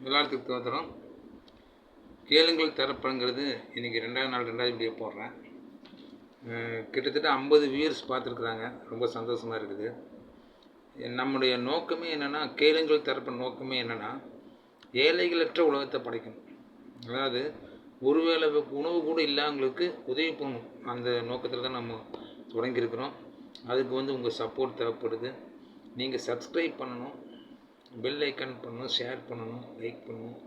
எல்லாத்துக்கும் தோற்றுறோம். கேளுங்கள் தரப்படுங்கிறது இன்றைக்கி 2வது நாள் 2வது வீடியோ போடுறேன். கிட்டத்தட்ட 50 வியூவர்ஸ் பார்த்துருக்குறாங்க. ரொம்ப சந்தோஷமாக இருக்குது. நம்முடைய நோக்கமே என்னென்னா, கேளுங்கள் தரப்படும் நோக்கமே என்னென்னா, ஏழைகளற்ற உலகத்தை படைக்கணும். அதாவது ஒருவேளை உணவு கூட இல்லாதவங்களுக்கு உதவி பண்ணணும். அந்த நோக்கத்தில் தான் நம்ம தொடங்கியிருக்கிறோம். அதுக்கு உங்கள் சப்போர்ட் தேவைப்படுது. நீங்கள் சப்ஸ்கிரைப் பண்ணணும், பெல் ஐக்கான் பண்ணணும், ஷேர் பண்ணணும், லைக் பண்ணணும்.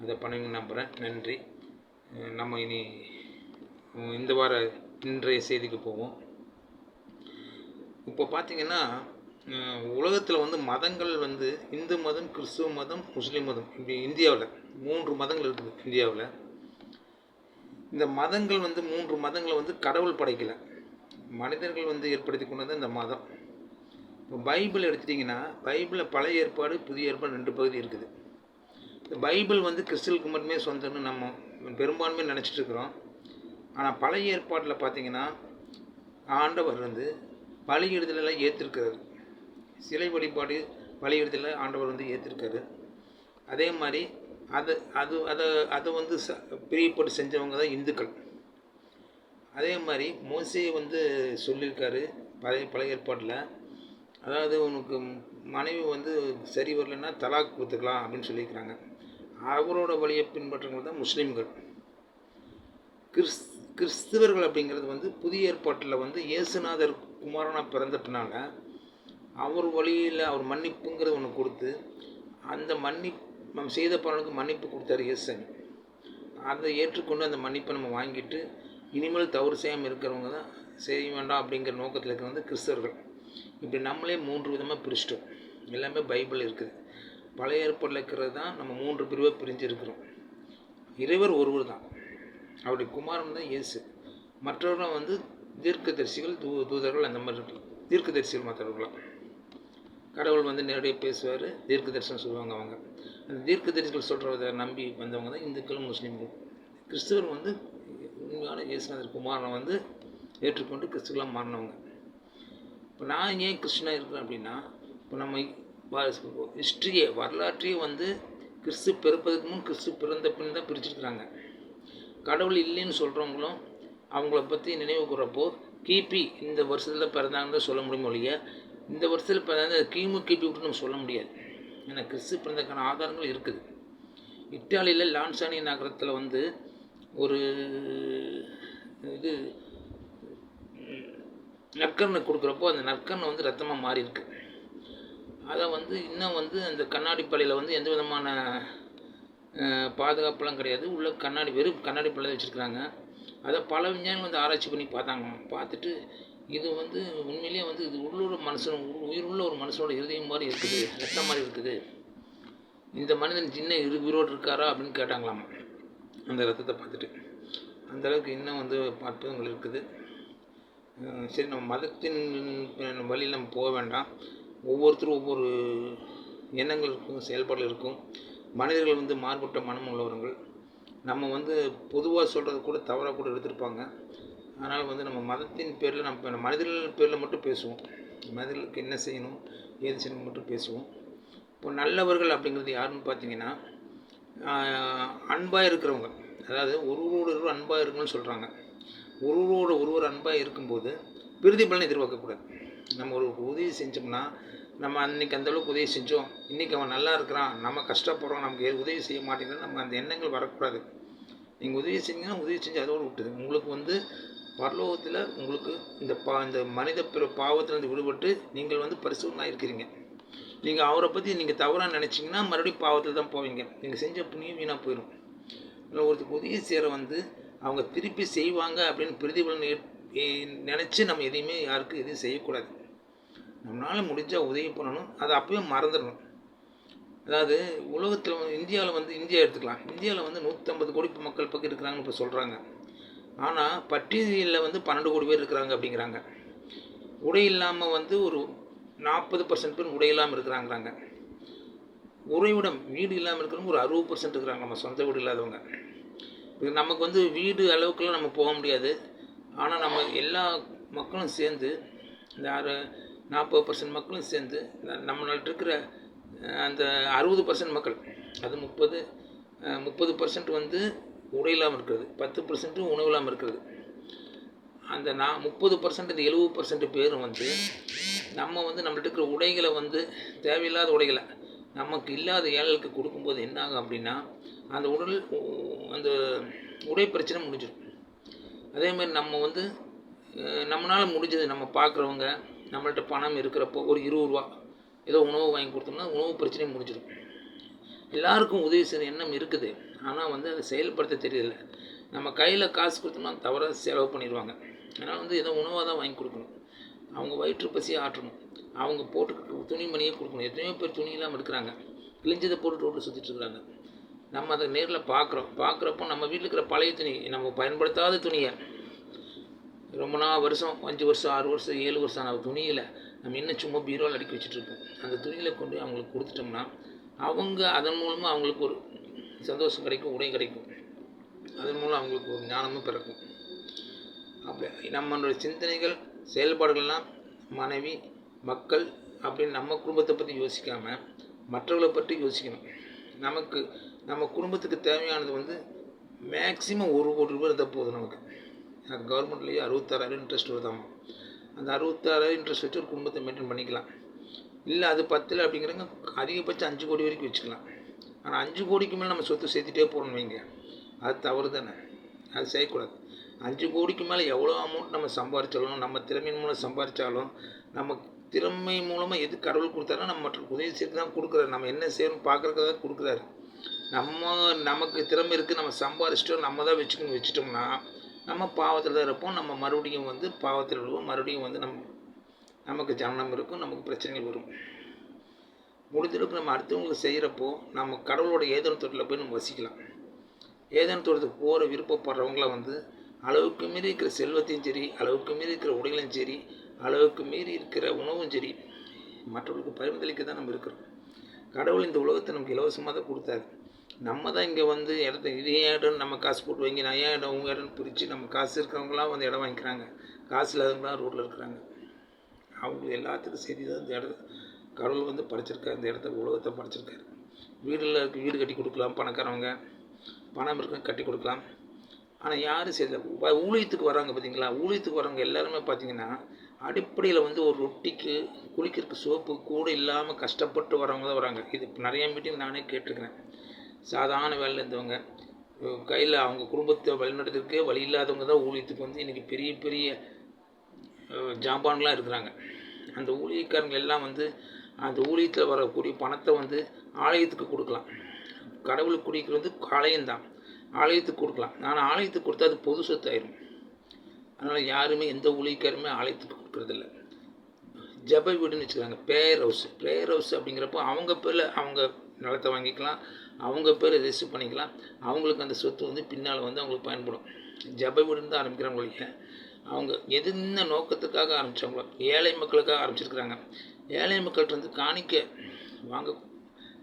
அதை பண்ணுங்க நம்புகிறேன். நன்றி. நம்ம இனி இந்த வார இன்றைய செய்திக்கு போவோம். இப்போ பார்த்திங்கன்னா, உலகத்தில் மதங்கள் இந்து மதம், கிறிஸ்துவ மதம், முஸ்லீம் மதம், இப்படி இந்தியாவில் 3 மதங்கள் இருக்குது. இந்தியாவில் இந்த மதங்கள் 3 மதங்களை கடவுள் படைக்கலை, மனிதர்கள் ஏற்படுத்தி கொண்டது இந்த மதம். இப்போ பைபிள் எடுத்துட்டிங்கன்னா, பைபிளில் பழைய ஏற்பாடு புதிய ஏற்பாடு 2 பகுதி இருக்குது. இந்த பைபிள் கிறிஸ்தவர்களுக்கு மட்டுமே சொந்தம்னு நம்ம பெரும்பான்மை நினச்சிட்டு இருக்கிறோம். ஆனால் பழைய ஏற்பாட்டில் பார்த்திங்கன்னா, ஆண்டவர் பலியிடுதலெல்லாம் ஏற்றிருக்கிறார். சிலை வழிபாடு பலியிடுதலை ஆண்டவர் ஏற்றிருக்காரு. அதே மாதிரி அதை பிரியப்பட்டு செஞ்சவங்க தான் இந்துக்கள். அதே மாதிரி மோசே சொல்லியிருக்காரு பழைய ஏற்பாட்டில், அதாவது உனக்கு மனைவி சரி வரலைன்னா தலாக் கொடுத்துக்கலாம் அப்படின்னு சொல்லியிருக்கிறாங்க. அவரோட வழியை பின்பற்றவங்க தான் முஸ்லீம்கள். கிறிஸ்தவர்கள் அப்படிங்கிறது புதிய ஏற்பாட்டில் இயேசுநாதர் குமாரனாக பிறந்ததுனால அவர் வழியில் அவர் மன்னிப்புங்கிறது ஒன்று கொடுத்து, அந்த நம்ம செய்த பலனுக்கு மன்னிப்பு கொடுத்தாரு இயேசுங்க. அதை ஏற்றுக்கொண்டு அந்த மன்னிப்பை நம்ம வாங்கிட்டு இனிமேல் தவறு செய்யாமல் இருக்கிறவங்க தான் செய்ய வேண்டாம் அப்படிங்கிற நோக்கத்தில் இருக்கிறது கிறிஸ்தவர்கள். இப்படி நம்மளே 3 விதமாக பிரிச்சிட்டோம். எல்லாமே பைபிள் இருக்குது. பழைய ஏற்பாட்டில் இருக்கிறது தான் நம்ம 3 பிரிவாக பிரிஞ்சு இருக்கிறோம். இறைவர் ஒருவர் தான், அவருடைய குமாரன் தான் இயேசு. மற்றவர்கள் தீர்க்கதரிசிகள், தூதர்கள், அந்த மாதிரி இருக்கலாம். தீர்க்கதரிசிகள் மற்றவர்களாம். கடவுள் நேரடியாக பேசுவார், தீர்க்க தரிசனம் சொல்லுவாங்க. அவங்க அந்த தீர்க்க தரிசிகள் சொல்கிறத நம்பி வந்தவங்க தான் இந்துக்களும் முஸ்லீம்களும். கிறிஸ்துவர் உண்மையான இயேசுநாதர் குமாரனை ஏற்றுக்கொண்டு கிறிஸ்துவெலாம் மாறினவங்க. இப்போ நான் ஏன் கிறிஸ்டினாக இருக்கிறேன் அப்படின்னா, இப்போ நம்ம ஹிஸ்ட்ரியே வரலாற்றையே கிறிஸ்து பிறப்பதுக்கு முன் கிறிஸ்து பிறந்த பின் தான் பிரிச்சுருக்குறாங்க. கடவுள் இல்லைன்னு சொல்கிறவங்களும் அவங்கள பற்றி நினைவு கூறப்போ கிபி இந்த வருஷத்தில் பிறந்தாங்கன்னு தான் சொல்ல முடியும் ஒழிய, இந்த வருஷத்தில் பிறந்தாங்க கிபி விட்டு நம்ம சொல்ல முடியாது. ஏன்னா கிறிஸ்து பிறந்ததுக்கான ஆதாரங்கள் இருக்குது. இத்தாலியில் லான்சானி நகரத்தில் ஒரு இது நற்கரணை கொடுக்குறப்போ அந்த நற்கரணை ரத்தமாக மாறி இருக்கு. அதை இன்னும் அந்த கண்ணாடி பள்ளியில் எந்த விதமான பாதுகாப்புலாம் கிடையாது. உள்ள வெறும் கண்ணாடி பள்ளியில் வச்சுருக்குறாங்க. அதை பல விஞ்ஞானிகள் ஆராய்ச்சி பண்ணி பார்த்தாங்க. பார்த்துட்டு இது உண்மையிலேயே இது உயிருள்ள ஒரு மனுஷனோட இருதயம் மாதிரி இருக்குது, ரத்தம் மாதிரி இருக்குது. இந்த மனிதன் சின்ன உயிரோடு இருக்காரா அப்படின்னு கேட்டாங்களாமா அந்த ரத்தத்தை பார்த்துட்டு. அந்தளவுக்கு இன்னும் அற்புதங்கள் இருக்குது. சரி, நம்ம மதத்தின் வழியில் நம்ம போக வேண்டாம். ஒவ்வொருத்தரும் ஒவ்வொரு எண்ணங்கள் இருக்கும், செயல்பாடுகள் இருக்கும். மனிதர்கள் மாறுபட்ட மனம் உள்ளவர்கள். நம்ம பொதுவாக சொல்கிறது கூட தவறாக கூட எடுத்திருப்பாங்க. அதனால் நம்ம மதத்தின் பேரில் நம்ம மனிதர்கள் பேரில் மட்டும் பேசுவோம். மனிதர்களுக்கு என்ன செய்யணும், ஏது செய்யணும் மட்டும் பேசுவோம். இப்போ நல்லவர்கள் அப்படிங்கிறது யாருன்னு பார்த்தீங்கன்னா, அன்பாக இருக்கிறவங்க. அதாவது ஒருவரோடு அன்பாக இருக்குன்னு சொல்கிறாங்க. ஒருவரோட ஒருவர் அன்பாக இருக்கும்போது பிரதிபலனை எதிர்பார்க்கக்கூடாது. நம்ம ஒரு உதவி செஞ்சோம்னா, நம்ம அன்றைக்கி அந்தளவுக்கு உதவி செஞ்சோம், இன்றைக்கி அவன் நல்லா இருக்கிறான், நம்ம கஷ்டப்படுறோம், நமக்கு உதவி செய்ய மாட்டேங்கிறோம், நம்ம அந்த எண்ணங்கள் வரக்கூடாது. நீங்கள் உதவி செஞ்சீங்கன்னா உதவி செஞ்சு அதோடு விட்டுது. உங்களுக்கு பரலோகத்தில் உங்களுக்கு இந்த மனித பாவத்திலிருந்து விடுபட்டு நீங்கள் பரிசுத்தமாக இருக்கிறீங்க. நீங்கள் அவரை பற்றி நீங்கள் தவறாக நினச்சிங்கன்னா மறுபடியும் பாவத்தில் தான் போவீங்க. நீங்கள் செஞ்ச புண்ணியம் வீணாக போயிடும். இல்லை, ஒருத்தருக்கு உதவி செய்கிற அவங்க திருப்பி செய்வாங்க அப்படின்னு பிரதிபலனை நினச்சி நம்ம எதையுமே யாருக்கும் எதுவும் செய்யக்கூடாது. நம்மளால் முடிஞ்சால் உதவி பண்ணணும். அதை அப்பயும் மறந்துடணும். அதாவது உலகத்தில் இந்தியாவில் இந்தியா எடுத்துக்கலாம். இந்தியாவில் 150 கோடி மக்கள் பக்கம் இருக்கிறாங்கன்னு இப்போ சொல்கிறாங்க. ஆனால் பட்டியலில் 12 கோடி பேர் இருக்கிறாங்க அப்படிங்கிறாங்க. உடை இல்லாமல் ஒரு 40% பேர் உடை இல்லாமல் இருக்கிறாங்கிறாங்க. உறைவிடம் வீடு இல்லாமல் இருக்கிறவங்க ஒரு 60% இருக்கிறாங்க, நம்ம சொந்த வீடு இல்லாதவங்க. இது நமக்கு வீடு அளவுக்குலாம் நம்ம போக முடியாது. ஆனால் நம்ம எல்லா மக்களும் சேர்ந்து, இந்த 40% மக்களும் சேர்ந்து நம்மள்ட்ட இருக்கிற அந்த 60% மக்கள், அது 30% வந்து உடை இல்லாமல் இருக்கிறது, 10% உணவு இல்லாமல் இருக்கிறது. அந்த 30% இந்த 70% பேரும் வந்து நம்ம வந்து நம்மள்ட்ட இருக்கிற உடைகளை வந்து தேவையில்லாத உடைகளை நமக்கு இல்லாத ஏழைகளுக்கு கொடுக்கும்போது என்ன ஆகும் அப்படின்னா அந்த அந்த உடை பிரச்சனை முடிஞ்சிடும். அதேமாதிரி நம்ம வந்து நம்மளால் முடிஞ்சது நம்ம பார்க்குறவங்க நம்மள்ட்ட பணம் இருக்கிறப்போ ஒரு 20 ரூபா ஏதோ உணவு வாங்கி கொடுத்தோம்னா உணவு பிரச்சனையும் முடிஞ்சிடும். எல்லாருக்கும் உதவி செய்ய எண்ணம் இருக்குது, ஆனால் வந்து அதை செயல்படுத்த தெரியல. நம்ம கையில் காசு கொடுத்தோம்னா தவறாக செலவு பண்ணிடுவாங்க. அதனால் வந்து ஏதோ உணவாக தான் வாங்கி கொடுக்கணும், அவங்க வயிற்று பசியை ஆற்றணும், அவங்க போட்டு துணிமணியே கொடுக்கணும். எத்தனையோ பேர் துணி இல்லாமல் இருக்கிறாங்க, கிழிஞ்சதை போட்டு ரோட்டில் சுற்றிட்டு இருக்கிறாங்க. நம்ம அதை நேரில் பார்க்குறப்போ நம்ம வீட்டில் இருக்கிற பழைய துணி, நம்ம பயன்படுத்தாத துணியை ரொம்ப நாள் வருஷம் 5 வருஷம் 6 வருஷம் 7 வருஷம் ஆன துணியில் நம்ம இன்னும் சும்மா பீரோவில் அடுக்கி வச்சுட்ருப்போம். அந்த துணியில் கொண்டு அவங்களுக்கு கொடுத்துட்டோம்னா அவங்க அதன் மூலமாக அவங்களுக்கு ஒரு சந்தோஷம் கிடைக்கும், உடை கிடைக்கும், அதன் மூலம் அவங்களுக்கு ஒரு ஞானமும் பிறக்கும். அப்படி நம்மளோட சிந்தனைகள் செயல்பாடுகள்லாம் மனைவி மக்கள் அப்படின்னு நம்ம குடும்பத்தை பற்றி யோசிக்காமல் மற்றவர்களை பற்றி யோசிக்கணும். நம்ம குடும்பத்துக்கு தேவையானது வந்து மேக்ஸிமம் 1 கோடி ரூபாய் இருந்தால் போதும். நமக்கு கவர்மெண்ட்லேயே 66,000 இன்ட்ரெஸ்ட் வருதாமா. அந்த 66,000 இன்ட்ரெஸ்ட் வச்சு ஒரு குடும்பத்தை மெயின்டைன் பண்ணிக்கலாம். இல்லை அது 10 அப்படிங்கிறவங்க அதிகபட்சம் 5 கோடி வரைக்கும் வச்சுக்கலாம். ஆனால் 5 கோடிக்கு மேலே நம்ம சொத்து சேர்த்துட்டே போகணும் வைங்க, அது தவறு தானே, அது செய்யக்கூடாது. 5 கோடிக்கு மேலே எவ்வளோ அமௌண்ட் நம்ம சம்பாதிச்சாலும், நம்ம திறமையின் மூலம் சம்பாதிச்சாலும், நம்ம திறமை மூலமாக எது கடவுள் கொடுத்தாரோ நம்ம மற்ற உதவி சேர்த்து தான் கொடுக்குறாரு. நம்ம என்ன செய்யணும் பார்க்குறதுக்காக தான் கொடுக்குறாரு. நமக்கு திறமை இருக்குது, நம்ம சம்பாதிச்சிட்டோம், நம்ம தான் வச்சுட்டோம்னா நம்ம பாவத்தில் தான் இருப்போம். நம்ம மறுபடியும் வந்து பாவத்தில் விடுவோம், மறுபடியும் வந்து நமக்கு ஜனனம் இருக்கும், நமக்கு பிரச்சனைகள் வரும். முடிஞ்சளவுக்கு நம்ம அடுத்தவங்களுக்கு செய்கிறப்போ நம்ம கடவுளோட ஏதேனும் தோட்டத்தில் போய் நம்ம வசிக்கலாம். ஏதேனும் தோட்டத்துக்கு போகிற விருப்பப்படுறவங்களாம் வந்து அளவுக்கு மீறி இருக்கிற செல்வத்தையும் சரி, அளவுக்கு மீறி இருக்கிற உடைகளையும் சரி, அளவுக்கு மீறி இருக்கிற உணவும் சரி மற்றவர்களுக்கு பரிந்துரைக்க தான் நம்ம இருக்கிறோம். கடவுள் இந்த உலகத்தை நமக்கு இலவசமாக தான் கொடுத்தாரு. நம்ம தான் இங்கே வந்து இது ஏன் இடம் நம்ம காசு போட்டு வாங்கி நான் ஏன் இடம் உங்கள் இடம்னு பிரித்து நம்ம காசு இருக்கிறவங்களாம் வந்து இடம் வாங்கிக்கிறாங்க, காசு இல்லாதவங்களாம் ரோட்டில் இருக்கிறாங்க. அவங்க எல்லாத்துக்கும் சரி தான் இந்த இடத்த கடவுள் வந்து படைச்சிருக்காரு, இந்த இடத்த உலகத்தை படைச்சிருக்காரு. வீடு கட்டி கொடுக்கலாம், பணக்காரவங்க பணம் இருக்க கட்டி கொடுக்கலாம். ஆனால் யாரும் சரி ஊழியத்துக்கு வராங்க பார்த்தீங்களா, ஊழியத்துக்கு வரவங்க எல்லாருமே பார்த்தீங்கன்னா அடிப்படையில் வந்து ஒரு ரொட்டிக்கு குளிக்கிறதுக்கு சோப்பு கூட இல்லாமல் கஷ்டப்பட்டு வரவங்க தான் வராங்க. இது நிறைய மீட்டிங் நானே கேட்டிருக்கிறேன். சாதாரண வேலையில் இருந்தவங்க கையில் அவங்க குடும்பத்தை வழிநடத்துறதுக்கே வழி இல்லாதவங்க தான் ஊழியத்துக்கு வந்து இன்றைக்கி பெரிய பெரிய ஜாம்பான்லாம் இருக்கிறாங்க. அந்த ஊழியக்காரங்க எல்லாம் வந்து அந்த ஊழியத்தில் வரக்கூடிய பணத்தை வந்து ஆலயத்துக்கு கொடுக்கலாம். கடவுளுக்கு குடிக்கிறது ஆலயம்தான், ஆலயத்துக்கு கொடுக்கலாம். ஆனால் ஆலயத்துக்கு கொடுத்தா அது பொது சொத்து ஆயிடும். அதனால் யாருமே எந்த ஊழியக்காருமே ஆலயத்துக்கு கொடுக்குறதில்ல. ஜப வீடுன்னு வச்சுக்கிறாங்க, ப்ரேயர் ஹவுஸ் அப்படிங்கிறப்போ அவங்க பேரில் அவங்க நிலத்தை வாங்கிக்கலாம், அவங்க பேர் ரெஜிஸ்டர் பண்ணிக்கலாம், அவங்களுக்கு அந்த சொத்து வந்து பின்னால் வந்து அவங்களுக்கு பயன்படும். ஜப வீடுன்னு தான் ஆரம்பிக்கிறாங்க. அவங்க என்ன நோக்கத்துக்காக ஆரம்பித்தாங்களோ ஏழை மக்களுக்காக ஆரம்பிச்சிருக்கிறாங்க. ஏழை மக்கள்கிட்ட வந்து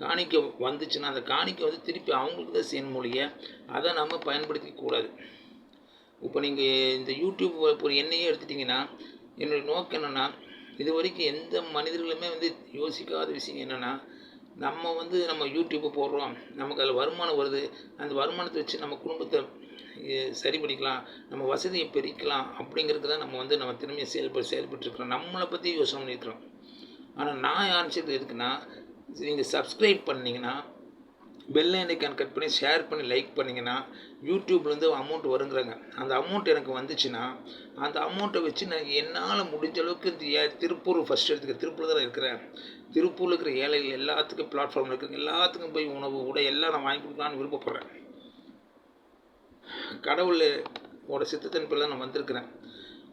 காணிக்கை வந்துச்சுன்னா அந்த காணிக்கை வந்து திருப்பி அவங்களுக்கு தான் செய்யணும் மொழியை அதை நம்ம பயன்படுத்திக்கூடாது. இப்போ நீங்கள் இந்த யூடியூப் ஒரு என்னையே எடுத்துட்டிங்கன்னா என்னுடைய நோக்கம் என்னென்னா, இது வரைக்கும் எந்த மனிதர்களுமே வந்து யோசிக்காத விஷயம் என்னென்னா, நம்ம யூடியூப்பை போடுறோம், நமக்கு அதில் வருமானம் வருது, அந்த வருமானத்தை வச்சு நம்ம குடும்பத்தை சரி பண்ணிக்கலாம், நம்ம வசதியை பெருக்கலாம் அப்படிங்கிறது தான் நம்ம திறமையை செயல்பட்டுருக்கிறோம். நம்மளை பற்றி யோசனை பண்ணியிருக்கிறோம். ஆனால் நான் ஆரம்பிச்சது எதுக்குன்னா, நீங்கள் சப்ஸ்கிரைப் பண்ணிங்கன்னா பெல் ஐக்கான் கட் பண்ணி ஷேர் பண்ணி லைக் பண்ணிங்கன்னா யூடியூப்லேருந்து அமௌண்ட் வருங்கிறாங்க. அந்த அமௌண்ட் எனக்கு வந்துச்சுன்னா அந்த அமௌண்ட்டை வச்சு நான் என்னால் முடிஞ்ச அளவுக்கு இந்த திருப்பூர் ஃபஸ்ட் எடுத்துக்க, திருப்பூர் தான் இருக்கிறேன், திருப்பூரில் இருக்கிற ஏழைகள் எல்லாத்துக்கும் பிளாட்ஃபார்மில் இருக்கிற எல்லாத்துக்கும் போய் உணவு உடை எல்லாம் நான் வாங்கி கொடுக்கலான்னு விருப்பப்படுறேன். கடவுளோட சித்தத்தின் பேரில் நான் வந்திருக்கிறேன்.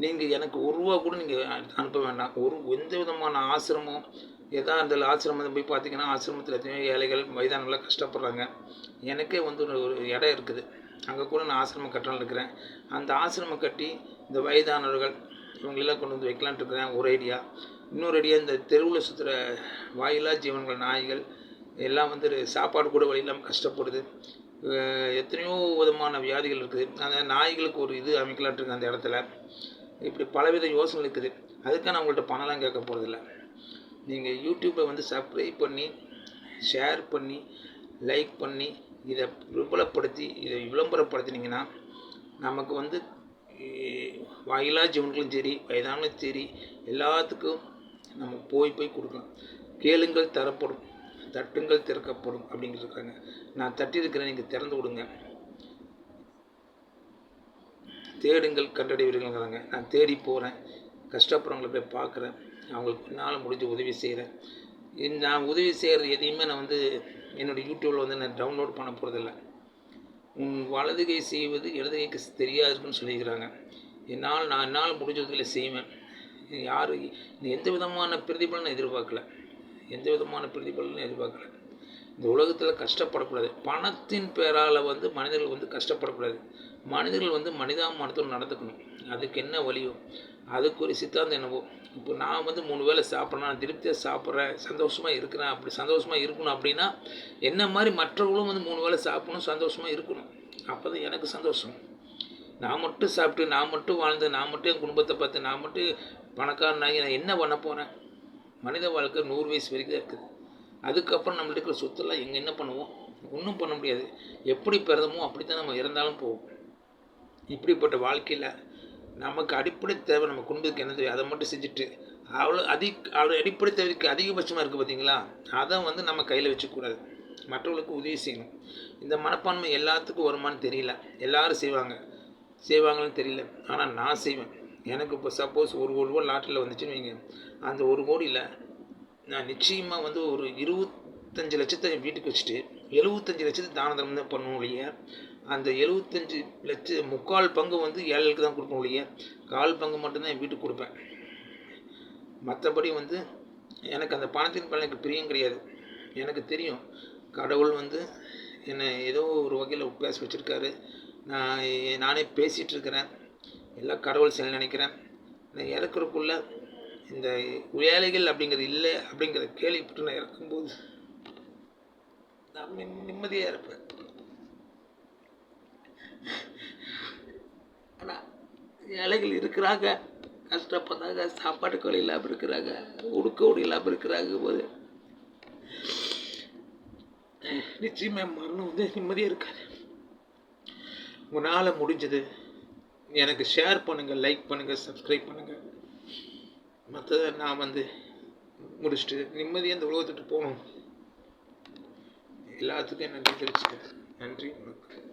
நீங்கள் எனக்கு 1 ரூபா கூட நீங்கள் அனுப்ப வேண்டாம். எந்த விதமான ஆசிரமம் எதாக இருந்தாலும் ஆசிரமத்தை போய் பார்த்தீங்கன்னா ஆசிரமத்தில் எத்தனையோ ஏழைகள் வயதானவங்களாம் கஷ்டப்படுறாங்க. எனக்கே வந்து ஒரு இடம் இருக்குது, அங்கே கூட நான் ஆசிரமம் கட்டணும்னு இருக்கிறேன். அந்த ஆசிரமம் கட்டி இந்த வயதானவர்கள் இவங்களெல்லாம் கொண்டு வந்து வைக்கலான்ட்டு இருக்கிறேன். ஒரு ஐடியா. இன்னொரு ஐடியா, இந்த தெருவில் சுற்றுற வாயிலா ஜீவன்கள் நாய்கள் எல்லாம் வந்து சாப்பாடு கூட வழி இல்லாமல் கஷ்டப்படுது. எத்தனையோ விதமான வியாதிகள் இருக்குது. அந்த நாய்களுக்கு ஒரு இது அமைக்கலான்ட்டு இருக்கேன் அந்த இடத்துல. இப்படி பலவித யோசனை இருக்குது. அதுக்காக நான் உங்கள்கிட்ட பணம்லாம் கேட்க போகிறதில்ல. நீங்கள் யூடியூப்பை வந்து சப்ஸ்கிரைப் பண்ணி ஷேர் பண்ணி லைக் பண்ணி இதை விளம்பரப்படுத்தினீங்கன்னா நமக்கு வந்து வாயிலா ஜீவன்களும் சரி வயதானும் சரி எல்லாத்துக்கும் நம்ம போய் கொடுக்கலாம். கேளுங்கள் தரப்படும், தட்டுங்கள் திறக்கப்படும் அப்படிங்கிறாங்க. நான் தட்டியிருக்கிறேன், நீங்கள் திறந்து விடுங்க. தேடுங்கள் கண்டடைவீர்கள்ங்கிறாங்க. நான் தேடி போகிறேன், கஷ்டப்படுறவங்களை போய் பார்க்குறேன், அவங்களுக்கு என்னால் முடிஞ்ச உதவி செய்கிறேன். நான் உதவி செய்கிறது எதையுமே நான் வந்து என்னோடய யூடியூப்பில் வந்து நான் டவுன்லோட் பண்ண போகிறதில்ல. உன் வலது கை செய்வது இடது கைக்கு தெரியாதுன்னு சொல்லிக்கிறாங்க. நான் என்னால் முடிஞ்சதில் செய்வேன். எந்த விதமான பிரதிபலனும் எதிர்பார்க்கல. இந்த உலகத்தில் கஷ்டப்படக்கூடாது. பணத்தின் பேரால் வந்து மனிதர்கள் வந்து கஷ்டப்படக்கூடாது. மனிதர்கள் வந்து மனிதாபிமானத்தோடு நடந்துக்கணும். அதுக்கு என்ன வழியோ அதுக்கு ஒரு சித்தாந்தம் என்னவோ. இப்போ நான் வந்து 3 வேளை சாப்பிட்றேன், நான் திருப்தியாக சாப்பிட்றேன், சந்தோஷமாக இருக்கிறேன். அப்படி சந்தோஷமாக இருக்கணும் அப்படின்னா என்ன மாதிரி மற்றவர்களும் வந்து 3 வேளை சாப்பிடணும், சந்தோஷமாக இருக்கணும். அப்போ தான் எனக்கு சந்தோஷம். நான் மட்டும் சாப்பிட்டு, நான் மட்டும் வாழ்ந்து, நான் மட்டும் என் குடும்பத்தை பார்த்து, நான் மட்டும் பணக்காரனாகி நான் என்ன பண்ண போகிறேன்? மனித வாழ்க்கை 100 வயசு வரைக்கும் தான் இருக்குது. அதுக்கப்புறம் நம்மள்ட்ட இருக்கிற சொத்தெல்லாம் என்ன பண்ணுவோம்? ஒன்றும் பண்ண முடியாது. எப்படி பிறந்தமோ அப்படி தான் நம்ம இறந்தாலும் போவோம். இப்படிப்பட்ட வாழ்க்கையில் நமக்கு அடிப்படை தேவை, நம்ம குடும்பத்துக்கு என்ன தேவை அதை மட்டும் செஞ்சுட்டு அவ்வளோ அடிப்படை தேவைக்கு அதிகபட்சமாக இருக்குது பார்த்தீங்களா, அதை வந்து நம்ம கையில் வச்சுக்கூடாது. மற்றவர்களுக்கு உதவி செய்யணும். இந்த மனப்பான்மை எல்லாத்துக்கும் வருமானு தெரியல. எல்லோரும் செய்வாங்கன்னு தெரியல. ஆனால் நான் செய்வேன். எனக்கு இப்போ சப்போஸ் 1 கோடி ரூபா லாட்டரியில் வந்துச்சுன்னு வைங்க, அந்த 1 கோடியில் நான் நிச்சயமாக வந்து ஒரு 25 லட்சத்தை என் வீட்டுக்கு வச்சுட்டு 75 லட்சத்தை தான தர்மம் தான் பண்ணுவோம் இல்லையா. அந்த 75 லட்சம் 3/4 பங்கு வந்து ஏழைகளுக்கு தான் கொடுப்போம் இல்லையா. 1/4 பங்கு மட்டும்தான் என் வீட்டுக்கு கொடுப்பேன். மற்றபடி வந்து எனக்கு அந்த பணத்தின் பலன் எனக்கு பிரியம் கிடையாது. எனக்கு தெரியும் கடவுள் வந்து என்னை ஏதோ ஒரு வகையில் பேச வச்சுருக்காரு. நானே பேசிகிட்டு இருக்கிறேன். எல்லாம் கடவுள் செயல் நினைக்கிறேன். நான் இறக்குறக்குள்ள இந்த ஏழைகள் அப்படிங்கிறது இல்லை அப்படிங்கிறத கேள்விப்பட்டு நான் இறக்கும்போது நான் நிம்மதியாக இருப்பேன். ஆனால் ஏழைகள் இருக்கிறாங்க, கஷ்டப்படுறாங்க, சாப்பாட்டுக்கு வழி இல்லாமல் இருக்கிறாங்க, உடுக்க வழி இல்லாமல் இருக்கிறாங்க போது நிச்சயமாக மரணம் வந்து நிம்மதியாக இருக்காது. உங்களால் முடிஞ்சது எனக்கு ஷேர் பண்ணுங்கள், லைக் பண்ணுங்கள், சப்ஸ்கிரைப் பண்ணுங்கள். மற்றதை நான் வந்து முடிச்சுட்டு நிம்மதியாக இந்த உலகத்துட்டு போகணும். எல்லாத்துக்கும் நன்றி தெரிவிச்சுக்கிறேன். நன்றி, வணக்கம்.